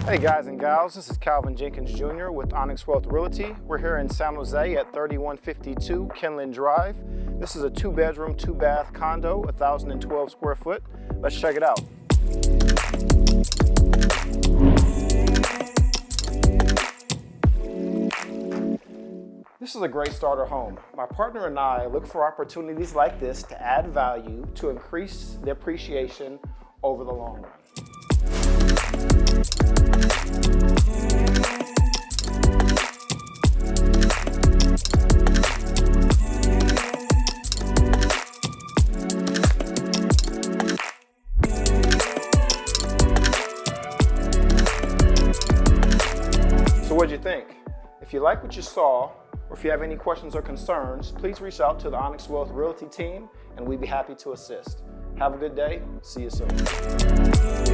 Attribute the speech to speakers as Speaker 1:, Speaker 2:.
Speaker 1: Hey guys and gals, this is Calvin Jenkins Jr. with Onyx Wealth Realty. We're here in San Jose at 3152 Kenland Drive. This is a 2-bedroom, 2-bath condo, 1,012 square foot. Let's check it out. This is a great starter home. My partner and I look for opportunities like this to add value to increase the appreciation over the long run. So what'd you think? If you like what you saw, or if you have any questions or concerns, please reach out to the Onyx Wealth Realty team and we'd be happy to assist. Have a good day. See you soon.